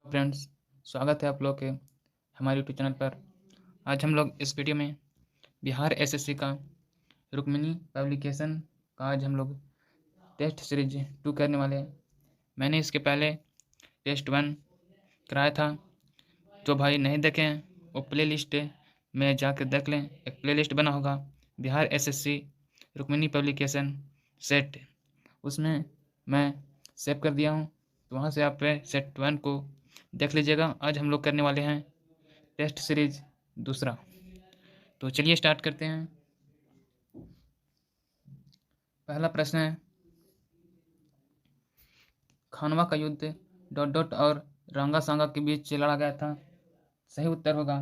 Friends, स्वागत है आप लोग के हमारे यूट्यूब चैनल पर। आज हम लोग इस वीडियो में बिहार एसएससी का रुक्मिणी पब्लिकेशन का आज हम लोग टेस्ट सीरीज 2 करने वाले हैं। मैंने इसके पहले टेस्ट 1 कराया था। जो भाई नहीं देखे हैं वो प्ले लिस्ट में जाकर देख लें। एक प्ले लिस्ट बना होगा Bihar SSC Rukmini publication set, उसमें मैं सेव कर दिया हूँ, तो वहाँ से आप सेट 1 को देख लीजिएगा। आज हम लोग करने वाले हैं टेस्ट सीरीज दूसरा। तो चलिए स्टार्ट करते हैं। पहला प्रश्न है, खानवा का युद्ध डॉट डॉट और रंगा सांगा के बीच लड़ा गया था। सही उत्तर होगा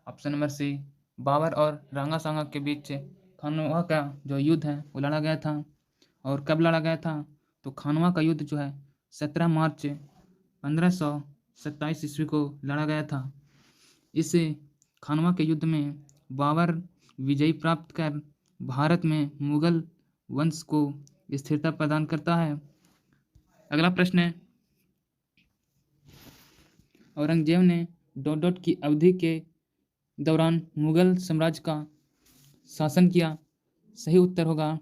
ऑप्शन नंबर सी, बाबर और रंगा सांगा के बीच खानवा का जो युद्ध है वो लड़ा गया था। और कब लड़ा गया था? तो खानवा का युद्ध जो है 17 मार्च 1527 ईस्वी को लड़ा गया था। इस खानवा के युद्ध में बाबर विजय प्राप्त कर भारत में मुगल वंश को स्थिरता प्रदान करता है। अगला प्रश्न है, औरंगजेब ने डॉट डॉट की अवधि के दौरान मुगल साम्राज्य का शासन किया। सही उत्तर होगा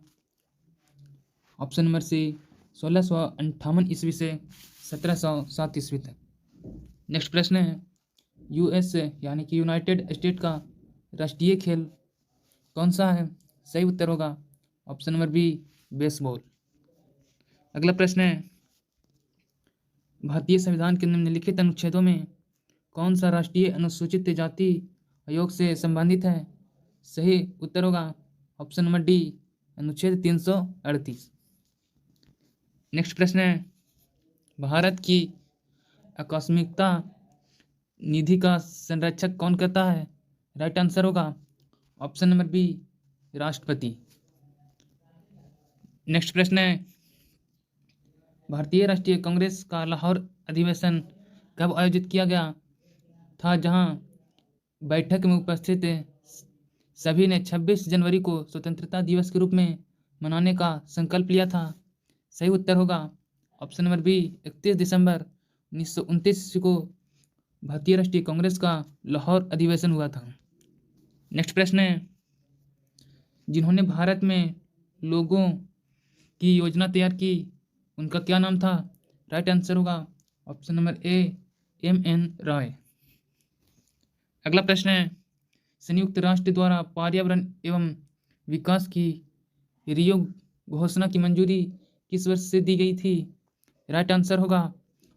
ऑप्शन नंबर सी, 1658 ईस्वी से 1707 ईस्वी तक। नेक्स्ट प्रश्न है, यूएस यानी कि यूनाइटेड स्टेट का राष्ट्रीय खेल कौन सा है? सही उत्तर होगा ऑप्शन नंबर बी, बेसबॉल। अगला प्रश्न है, भारतीय संविधान के निम्नलिखित अनुच्छेदों में कौन सा राष्ट्रीय अनुसूचित जाति आयोग से संबंधित है? सही उत्तर होगा ऑप्शन नंबर डी, अनुच्छेद 338। नेक्स्ट प्रश्न है, भारत की आकस्मिकता निधि का संरक्षक कौन करता है? राइट आंसर होगा ऑप्शन नंबर बी, राष्ट्रपति। नेक्स्ट प्रश्न है, भारतीय राष्ट्रीय कांग्रेस का लाहौर अधिवेशन कब आयोजित किया गया था, जहां बैठक में उपस्थित सभी ने 26 जनवरी को स्वतंत्रता दिवस के रूप में मनाने का संकल्प लिया था? सही उत्तर होगा ऑप्शन नंबर बी, 31 दिसंबर 1929 को भारतीय राष्ट्रीय कांग्रेस का लाहौर अधिवेशन हुआ था। नेक्स्ट प्रश्न है, जिन्होंने भारत में लोगों की योजना तैयार की उनका क्या नाम था? राइट आंसर होगा option number A, M.N.. Roy. अगला प्रश्न है, संयुक्त राष्ट्र द्वारा पर्यावरण एवं विकास की रियो घोषणा की मंजूरी किस वर्ष से दी गई थी? राइट आंसर होगा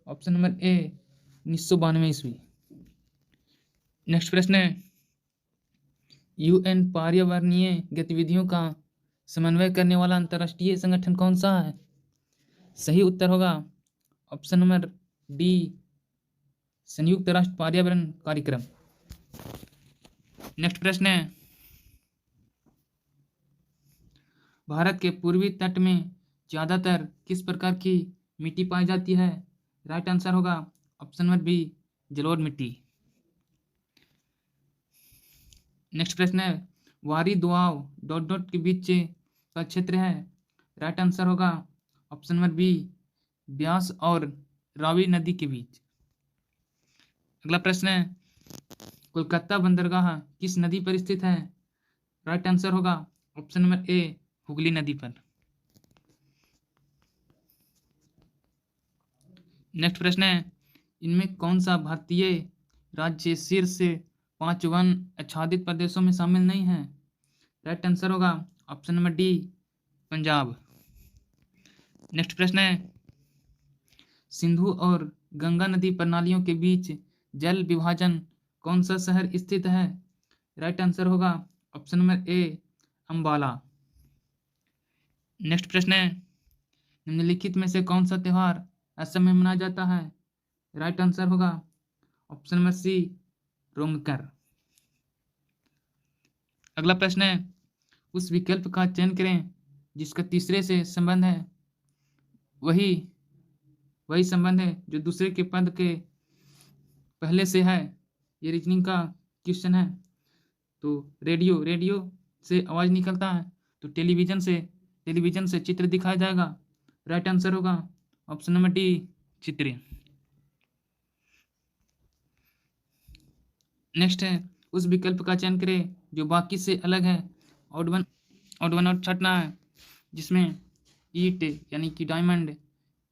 ऑप्शन नंबर ए, 1992 ईस्वी। नेक्स्ट प्रश्न है, यूएन पर्यावरणीय गतिविधियों का समन्वय करने वाला अंतर्राष्ट्रीय संगठन कौन सा है? सही उत्तर होगा ऑप्शन नंबर डी, संयुक्त राष्ट्र पर्यावरण कार्यक्रम। नेक्स्ट प्रश्न है, भारत के पूर्वी तट में ज्यादातर किस प्रकार की मिट्टी पाई जाती है? राइट आंसर होगा ऑप्शन नंबर बी, जलोढ़ मिट्टी। नेक्स्ट प्रश्न है, वारी दोआब डॉट डॉट के बीच का क्षेत्र है? राइट आंसर होगा ऑप्शन नंबर बी, ब्यास और रावी नदी के बीच। अगला प्रश्न है, कोलकाता बंदरगाह किस नदी पर स्थित है? राइट आंसर होगा ऑप्शन नंबर ए, हुगली नदी पर। नेक्स्ट प्रश्न है, इनमें कौन सा भारतीय राज्य शीर्ष 5 वन आच्छादित प्रदेशों में शामिल नहीं है? राइट आंसर होगा option number D, Punjab. Next प्रश्न है, सिंधु और गंगा नदी प्रणालियों के बीच जल विभाजन कौन सा शहर स्थित है? राइट आंसर होगा option number A, Ambala. Next प्रश्न है, निम्नलिखित में से कौन सा त्यौहार असम में मनाया जाता है? राइट आंसर होगा ऑप्शन नंबर सी, रोंगकर। अगला प्रश्न है, उस विकल्प का चयन करें जिसका तीसरे से संबंध है वही संबंध है जो दूसरे के पद के पहले से है। ये रीजनिंग का क्वेश्चन है। तो रेडियो से आवाज निकलता है, तो टेलीविजन से चित्र दिखाया जाएगा। राइट आंसर होगा ऑप्शन नंबर डी, चित्र। नेक्स्ट है उस विकल्प का चयन करें जो बाकी से अलग है। ऑड वन आउट छटना है, जिसमें ईट यानी कि डायमंड,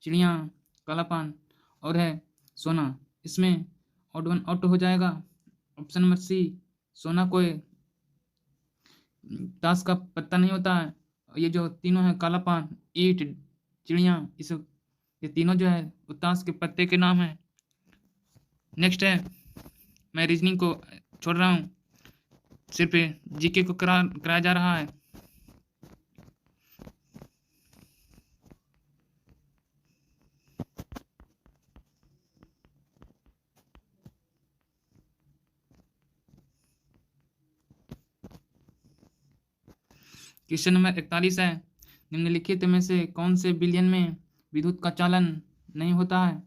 चिड़िया, कालापान और है सोना। इसमें ऑड वन आउट हो जाएगा। ऑप्शन नंबर सी, सोना कोई ताश का पत्ता नहीं होता है। ये जो तीनों है, कालापान, ईट, चिड़िया, इस ये तीनों जो है वो ताश के पत्ते के नाम है। नेक्स्ट है, मैं रीजनिंग को छोड़ रहा हूँ, सिर्फ जीके को कराया जा रहा है। क्वेश्चन नंबर 41 है, निम्नलिखित में से कौन से बिलियन में विद्युत का चालन नहीं होता है।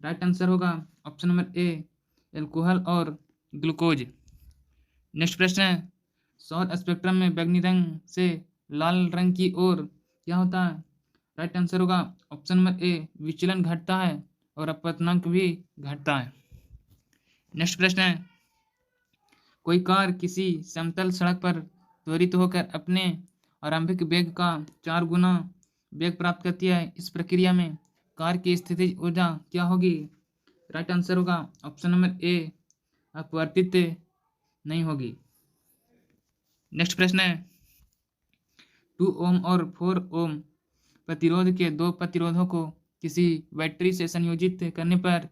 राइट आंसर होगा ऑप्शन नंबर ए, एल्कोहल और ग्लूकोज। नेक्स्ट प्रश्न है, सौर स्पेक्ट्रम में बैंगनी रंग से लाल रंग की ओर क्या होता है। राइट आंसर होगा ऑप्शन नंबर ए, विचलन घटता है और अपवर्तनांक भी घटता है। नेक्स्ट प्रश्न है, कोई कार किसी समतल सड़क पर त्वरित होकर अपने आरंभिक वेग का 4 गुना वेग प्राप्त करती है। इस प्रक्रिया में कार की स्थितिज ऊर्जा क्या होगी। राइट आंसर होगा ऑप्शन नंबर ए, अपवर्तित नहीं होगी। नेक्स्ट प्रश्न है, 2 ओम और 4 ओम प्रतिरोध के दो प्रतिरोधों को किसी बैटरी से संयोजित करने पर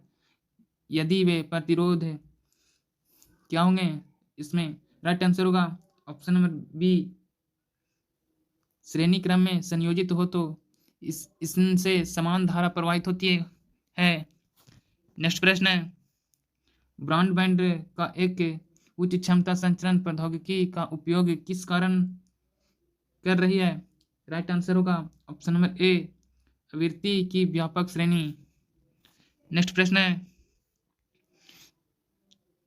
यदि वे प्रतिरोध क्या होंगे। इसमें राइट आंसर होगा ऑप्शन नंबर बी, श्रेणी क्रम में संयोजित हो तो इससे समान धारा प्रवाहित होती है। नेक्स्ट प्रश्न है, ब्रॉडबैंड का एक उच्च क्षमता संचरण प्रौद्योगिकी का उपयोग किस कारण कर रही है। राइट आंसर होगा ऑप्शन नंबर ए, आवृत्ति की व्यापक श्रेणी। नेक्स्ट प्रश्न है,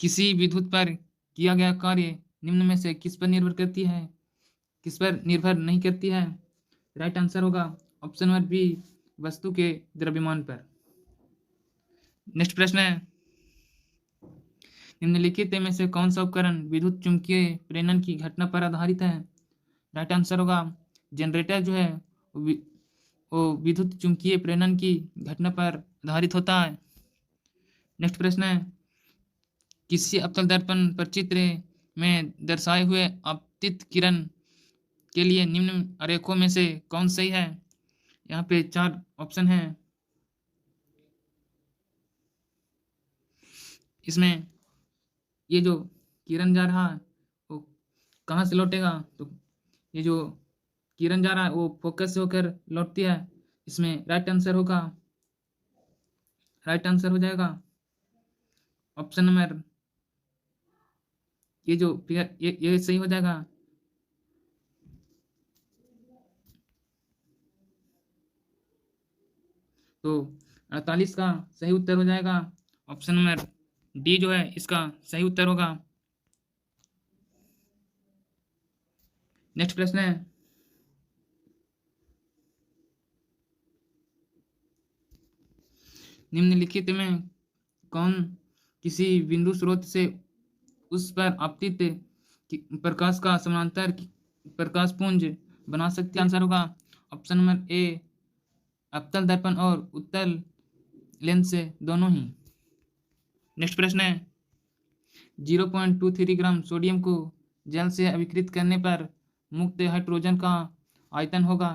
किसी विद्युत पर किया गया कार्य निम्न में से किस पर निर्भर करती है, किस पर निर्भर नहीं करती है। राइट आंसर होगा ऑप्शन नंबर बी, वस्तु के द्रव्यमान पर। नेक्स्ट प्रश्न है, निम्नलिखित में से कौन सा उपकरण विद्युत चुंबकीय प्रेरण की घटना पर आधारित है। राइट आंसर होगा जनरेटर जो है वो विद्युत चुंबकीय प्रेरण की घटना पर आधारित होता है। नेक्स्ट प्रश्न है, किसी अवतल दर्पण पर चित्र में दर्शाए हुए आपतित किरण के लिए निम्न आरेखों में से कौन सही है। यहाँ पे 4 ऑप्शन है। इसमें ये जो किरण जा रहा है वो कहाँ से लौटेगा, तो ये जो किरण जा रहा है वो फोकस से होकर लौटती है। इसमें राइट आंसर हो जाएगा ऑप्शन नंबर, ये जो फिगर ये सही हो जाएगा। तो 48 का सही उत्तर हो जाएगा ऑप्शन नंबर डी जो है इसका सही उत्तर होगा। नेक्स्ट प्रश्न है, निम्नलिखित में कौन किसी बिंदु स्रोत से उस पर आपतित प्रकाश का समानांतर प्रकाश पुंज बना सकते। आंसर होगा ऑप्शन नंबर ए, अवतल दर्पण और उत्तल लेंस से दोनों ही। नेक्स्ट प्रश्न है, 0.23 ग्राम सोडियम को जल से अभिकृत करने पर मुक्त हाइड्रोजन का आयतन होगा।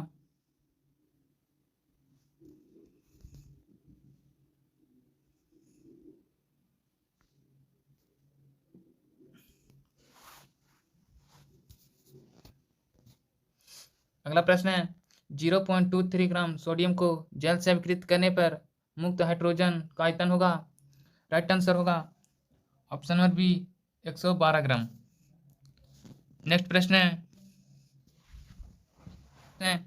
अगला प्रश्न है, 0.23 ग्राम सोडियम को जल से अभिकृत करने पर मुक्त हाइड्रोजन का आयतन होगा। राइट आंसर होगा ऑप्शन नंबर बी, 112 ग्राम। नेक्स्ट प्रश्न है,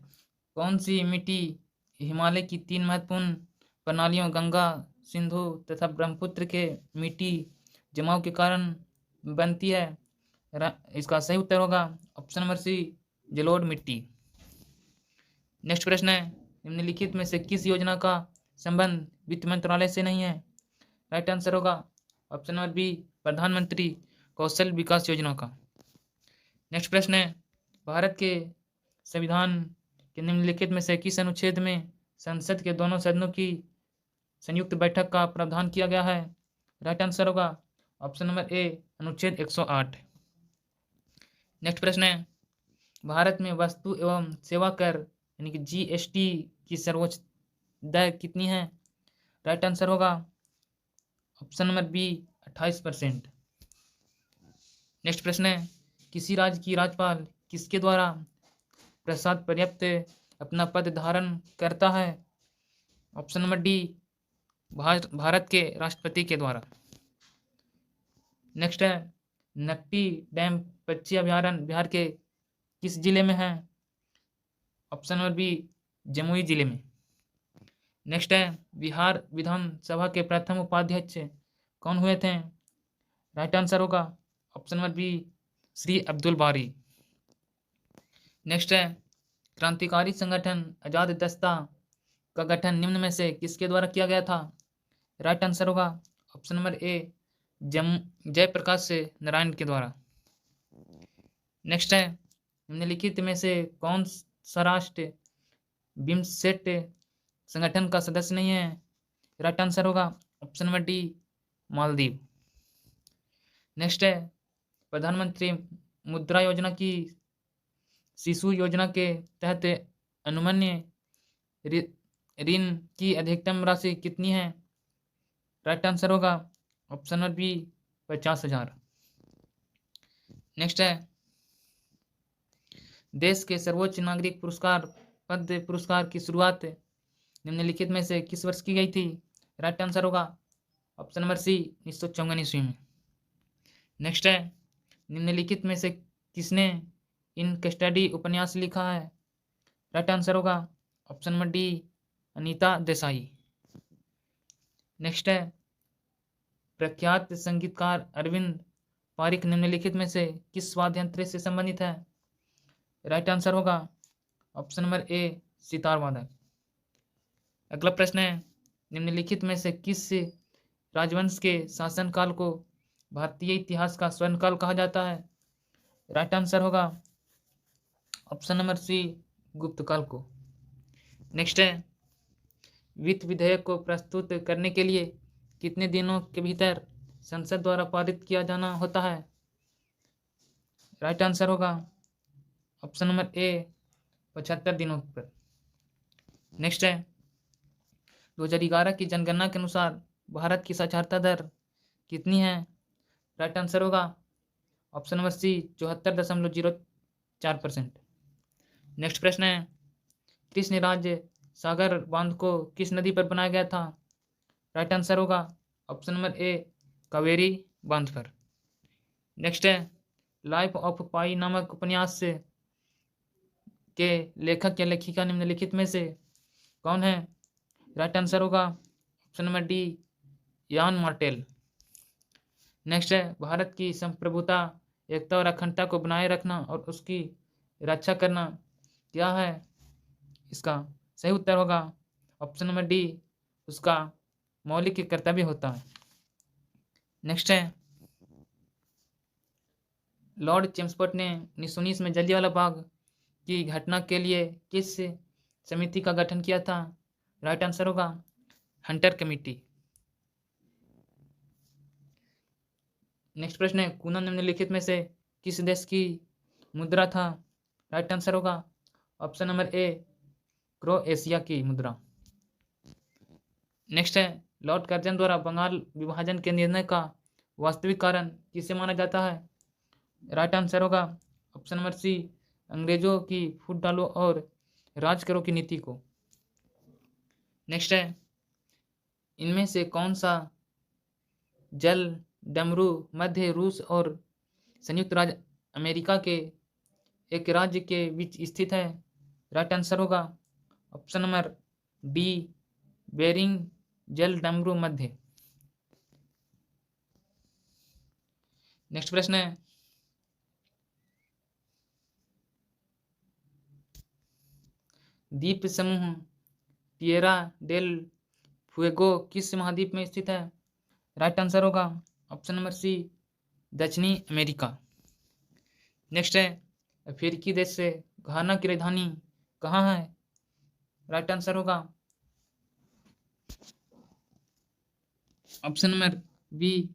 कौन सी मिट्टी हिमालय की 3 महत्वपूर्ण प्रणालियों गंगा, सिंधु तथा ब्रह्मपुत्र के मिट्टी जमाव के कारण बनती है। इसका सही उत्तर होगा ऑप्शन नंबर सी, जलोढ़ मिट्टी। नेक्स्ट प्रश्न है, निम्नलिखित में से किस योजना का संबंध वित्त मंत्रालय से नहीं है। राइट आंसर होगा ऑप्शन नंबर बी, प्रधानमंत्री कौशल विकास योजना का। नेक्स्ट प्रश्न है, भारत के संविधान के निम्नलिखित में से किस अनुच्छेद में संसद के दोनों सदनों की संयुक्त बैठक का प्रावधान किया गया है? राइट आंसर होगा ऑप्शन नंबर ए, अनुच्छेद 108। नेक्स्ट प्रश्न है, भारत में वस्तु एवं सेवा कर यानी कि जीएसटी की सर्वोच्च दर कितनी है? राइट आंसर होगा ऑप्शन नंबर बी, 28%। नेक्स्ट प्रश्न है, किसी राज्य की राज्यपाल किसके द्वारा प्रसाद पर्याप्त अपना पद धारण करता है? ऑप्शन नंबर डी, भारत के राष्ट्रपति के द्वारा। नेक्स्ट है, नक्टी डैम पक्षी अभयारण्य बिहार के किस जिले में है? ऑप्शन नंबर बी, जमुई जिले में। नेक्स्ट है, बिहार विधानसभा के प्रथम उपाध्यक्ष कौन हुए थे? राइट आंसर होगा option number B, Shri Abdul Bari. Next है, क्रांतिकारी संगठन आजाद दस्ता का गठन निम्न में से किसके द्वारा किया गया था? राइट आंसर होगा ऑप्शन नंबर ए, जयप्रकाश से नारायण के द्वारा। नेक्स्ट है, निम्नलिखित में से कौन सा राष्ट्र बिम्स्टेक संगठन का सदस्य नहीं है? राइट आंसर होगा option number D, Maldives. Next है, प्रधानमंत्री मुद्रा योजना की शिशु योजना के तहत अनुमान्य ऋण की अधिकतम राशि कितनी है? राइट आंसर होगा ऑप्शन नंबर बी, 50,000। नेक्स्ट है, देश के सर्वोच्च नागरिक पुरस्कार पद्म पुरस्कार की शुरुआत निम्नलिखित में से किस वर्ष की गई थी? राइट आंसर होगा ऑप्शन नंबर सी, 1954 ईस्वी में। नेक्स्ट है, निम्नलिखित में से किसने इन कस्टडी उपन्यास लिखा है? राइट आंसर होगा option number D, Anita Desai. Next है, प्रख्यात संगीतकार अरविंद पारिक निम्नलिखित में से किस वाद्य यंत्र से संबंधित है? राइट आंसर होगा ऑप्शन नंबर ए, सितार वादक। अगला प्रश्न है, निम्नलिखित में से किस राजवंश के शासनकाल को भारतीय इतिहास का स्वर्णकाल कहा जाता है? राइट आंसर होगा ऑप्शन नंबर सी, गुप्त काल को। नेक्स्ट है, वित्त विधेयक को प्रस्तुत करने के लिए कितने दिनों के भीतर संसद द्वारा पारित किया जाना होता है? राइट आंसर होगा ऑप्शन नंबर ए, 75 दिनों पर। नेक्स्ट है, 2011 की जनगणना के अनुसार भारत की साक्षरता दर कितनी है? राइट आंसर होगा ऑप्शन नंबर सी, 74.04%। नेक्स्ट प्रश्न है, कृष्ण राज्य सागर बांध को किस नदी पर बनाया गया था? राइट आंसर होगा ऑप्शन नंबर ए, कावेरी बांध पर। नेक्स्ट है, लाइफ ऑफ पाई नामक उपन्यास के लेखक या लेखिका निम्नलिखित में से कौन है? राइट आंसर होगा ऑप्शन नंबर डी, यान मार्टेल। नेक्स्ट है, भारत की संप्रभुता एकता और अखंडता को बनाए रखना और उसकी रक्षा करना क्या है? इसका सही उत्तर होगा ऑप्शन नंबर डी, उसका मौलिक कर्तव्य होता है। नेक्स्ट है, लॉर्ड चेम्सफोर्ड ने 1919 में जलियांवाला बाग की घटना के लिए किस समिति का गठन किया था? राइट आंसर होगा हंटर कमेटी। नेक्स्ट प्रश्न है, कूना निम्नलिखित में से किस देश की मुद्रा था? राइट आंसर होगा ऑप्शन नंबर ए, क्रोएशिया की मुद्रा। नेक्स्ट है, लॉर्ड कर्जन द्वारा बंगाल विभाजन के निर्णय का वास्तविक कारण किसे माना जाता है? राइट आंसर होगा ऑप्शन नंबर सी, अंग्रेजों की फूट डालो और राज करो की नीति को। नेक्स्ट है, इनमें से कौन सा जल डमरू मध्य रूस और संयुक्त राज्य अमेरिका के एक राज्य के बीच स्थित है? राइट आंसर होगा ऑप्शन नंबर डी, बेरिंग जल डमरू मध्य। नेक्स्ट प्रश्न है, द्वीप समूह टिएरा डेल फुएगो किस महाद्वीप में स्थित है? राइट आंसर होगा ऑप्शन नंबर सी, दक्षिणी अमेरिका। नेक्स्ट है अफ्रीकी देश से घाना की राजधानी कहाँ है? राइट आंसर होगा ऑप्शन नंबर बी,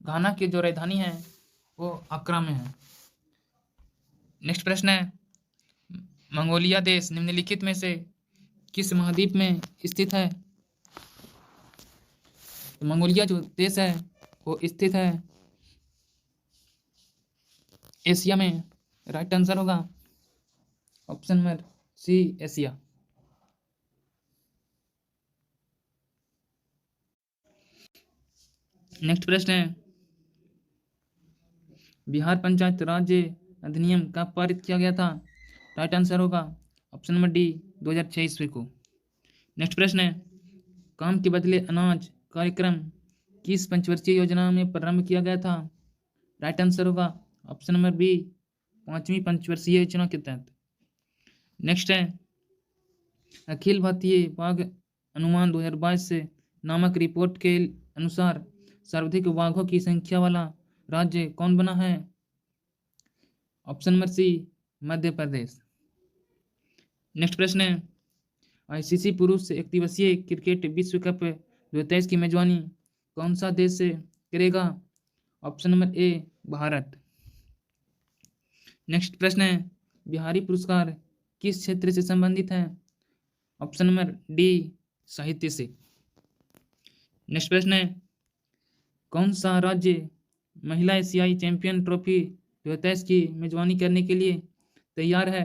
घाना की जो राजधानी है वो अक्रा में है। नेक्स्ट प्रश्न है मंगोलिया देश निम्नलिखित में से किस महाद्वीप में स्थित है? तो मंगोलिया जो देश है वो स्थित है एशिया में। राइट आंसर होगा option number C, Asia. Next प्रश्न है बिहार पंचायत राज्य अधिनियम कब पारित किया गया था? राइट आंसर होगा ऑप्शन नंबर डी, 2006 ईस्वी को। नेक्स्ट प्रश्न है काम के बदले अनाज कार्यक्रम किस पंचवर्षीय योजना में प्रारंभ किया गया था? राइट आंसर होगा ऑप्शन नंबर बी, 5वीं पंचवर्षीय योजना के तहत। नेक्स्ट है अखिल भारतीय बाघ अनुमान 2022 से नामक रिपोर्ट के अनुसार सर्वाधिक बाघों की संख्या वाला राज्य कौन बना है? ऑप्शन नंबर सी, मध्य प्रदेश। नेक्स्ट प्रश्न है आईसीसी पुरुष एक दिवसीय क्रिकेट विश्व कप 2023 की मेजबानी कौन सा देश से करेगा? Option number A, Bharat. Next प्रश्न है बिहारी पुरस्कार किस क्षेत्र से संबंधित है? ऑप्शन नंबर डी, साहित्य से। नेक्स्ट प्रश्न है कौन सा राज्य महिला एशियाई चैंपियन ट्रॉफी 2023 की मेजबानी करने के लिए तैयार है?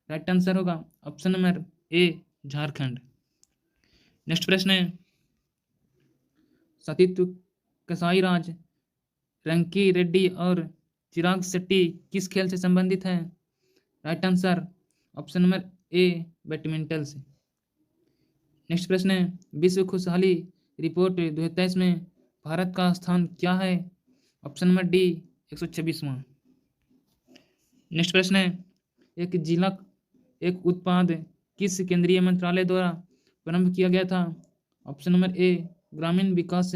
राइट आंसर होगा option number A, Jharkhand. Next प्रश्न है सतीत्व कसाई राज रंकी रेड्डी और चिराग शेट्टी किस खेल से संबंधित है? Right answer option number A, badminton से। नेक्स्ट प्रश्न है विश्व खुशहाली रिपोर्ट 2023 में भारत का स्थान क्या है? ऑप्शन नंबर डी, 126वां। नेक्स्ट प्रश्न है एक जिला एक उत्पाद किस केंद्रीय मंत्रालय द्वारा प्रारंभ किया गया था? ऑप्शन नंबर ए, ग्रामीण विकास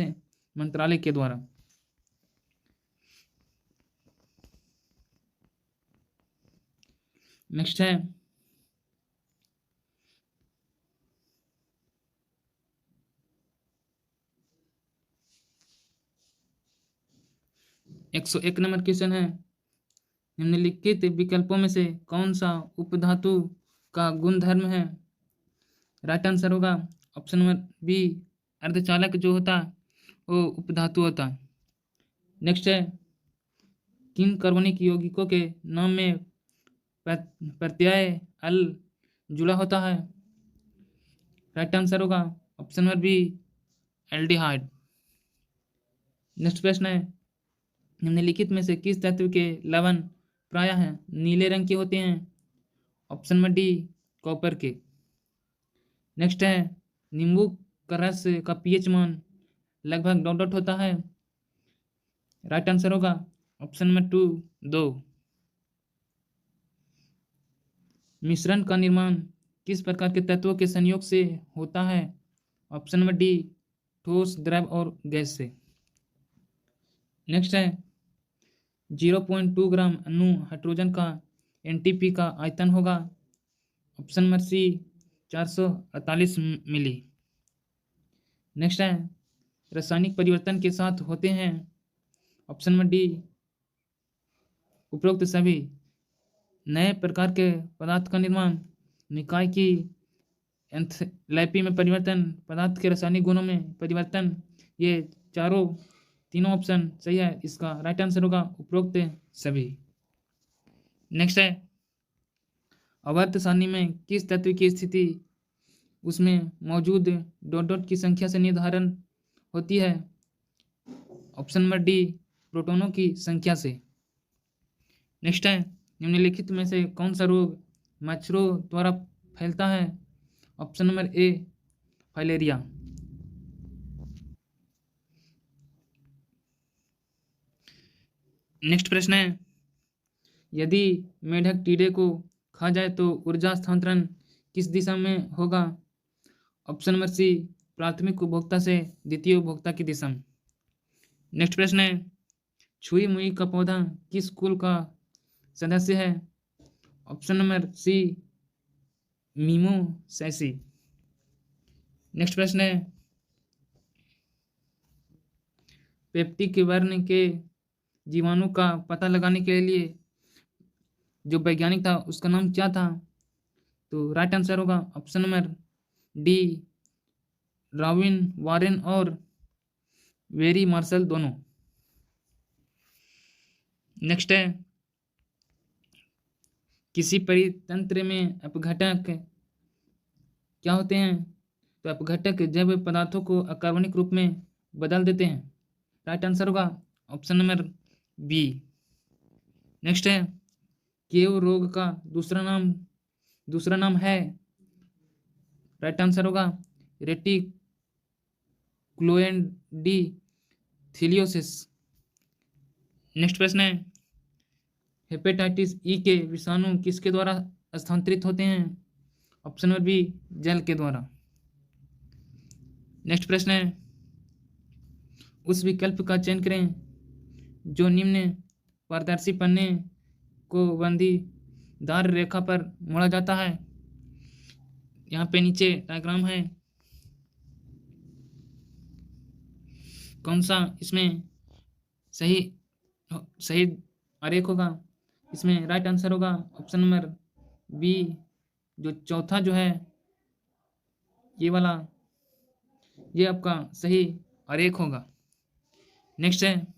मंत्रालय के द्वारा। नेक्स्ट है 101 नंबर क्वेश्चन है निम्नलिखित विकल्पों में से कौन सा उपधातु का गुणधर्म है? राइट आंसर होगा ऑप्शन नंबर बी, अर्धचालक जो होता वो उपधातु होता। नेक्स्ट है किन कार्बनिक यौगिकों के नाम में प्रत्यय अल जुड़ा होता है? राइट आंसर होगा option number B, aldehyde. Next प्रश्न है निम्नलिखित में से किस तत्व के लवण प्रायः नीले रंग के होते हैं? ऑप्शन नंबर डी, कॉपर के। नेक्स्ट है नींबू का रस का पीएच मान लगभग डॉट होता है। राइट आंसर होगा ऑप्शन नंबर 2, 2। मिश्रण का निर्माण किस प्रकार के तत्वों के संयोग से होता है? ऑप्शन नंबर डी, ठोस, द्रव और गैस से। नेक्स्ट है 0.2 ग्राम अणु हाइड्रोजन का एनटीपी का आयतन होगा। ऑप्शन नंबर सी, 448 मिली। नेक्स्ट है रासायनिक परिवर्तन के साथ होते हैं। ऑप्शन नंबर डी, उपरोक्त सभी। नए प्रकार के पदार्थ का निर्माण, निकाय की एंथैल्पी में परिवर्तन, पदार्थ के रासायनिक गुणों में परिवर्तन, ये तीनों ऑप्शन सही है। इसका राइट आंसर होगा उपरोक्त सभी। नेक्स्ट है आवर्त सारणी में किस तत्व की स्थिति उसमें मौजूद डॉट की संख्या से निर्धारण होती है? ऑप्शन नंबर डी, प्रोटॉनों की संख्या से। नेक्स्ट है निम्नलिखित में से कौन सा रोग मच्छरों द्वारा फैलता है? Option number A, filaria. Next प्रश्न है यदि मेढक कीड़े को खा जाए तो ऊर्जा स्थानांतरण किस दिशा में होगा? ऑप्शन नंबर सी, प्राथमिक उपभोक्ता से द्वितीय उपभोक्ता की दिशा में। नेक्स्ट प्रश्न है छुई मुई का पौधा किस कुल का सदस्य है? Option number C, Mimosaceae. Next प्रश्न है, पेप्टिक वर्ण के जीवाणु का पता लगाने के लिए जो वैज्ञानिक था उसका नाम क्या था? तो राइट आंसर होगा option number D, robin Warren और वेरी मार्शल दोनों। नेक्स्ट है, किसी परितंत्र में अपघटक क्या होते हैं? तो अपघटक जैव पदार्थों को अकार्बनिक रूप में बदल देते हैं। राइट आंसर होगा ऑप्शन नंबर बी। नेक्स्ट है, केव रोग का दूसरा नाम है? राइट आंसर होगा रेटिकुलोएंडोथेलियोसिस। नेक्स्ट प्रश्न है, हेपेटाइटिस ई के विषाणु किसके द्वारा स्थानांतरित होते हैं? ऑप्शन नंबर बी, जल के द्वारा। नेक्स्ट प्रश्न है, उस विकल्प का चयन करें जो निम्न पारदर्शी पन्ने को बंदीदार रेखा पर मोड़ा जाता है। यहाँ पे नीचे डायग्राम है, कौन सा इसमें सही आरेख होगा? इसमें राइट आंसर होगा ऑप्शन नंबर बी, जो चौथा जो है ये वाला, ये आपका सही आरेख होगा। नेक्स्ट है,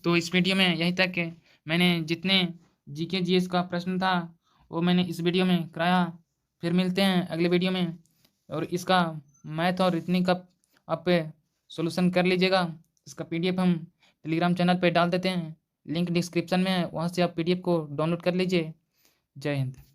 तो इस वीडियो में यहीं तक है। मैंने जितने जीके जीएस का प्रश्न था वो मैंने इस वीडियो में कराया। फिर मिलते हैं अगले वीडियो में, और इसका मैथ और रीजनिंग का आप सॉल्यूशन कर लीजिएगा। इसका पीडीएफ हम टेलीग्राम चैनल पे डाल देते हैं, लिंक डिस्क्रिप्शन में है, वहाँ से आप पीडीएफ को डाउनलोड कर लीजिए। जय हिंद।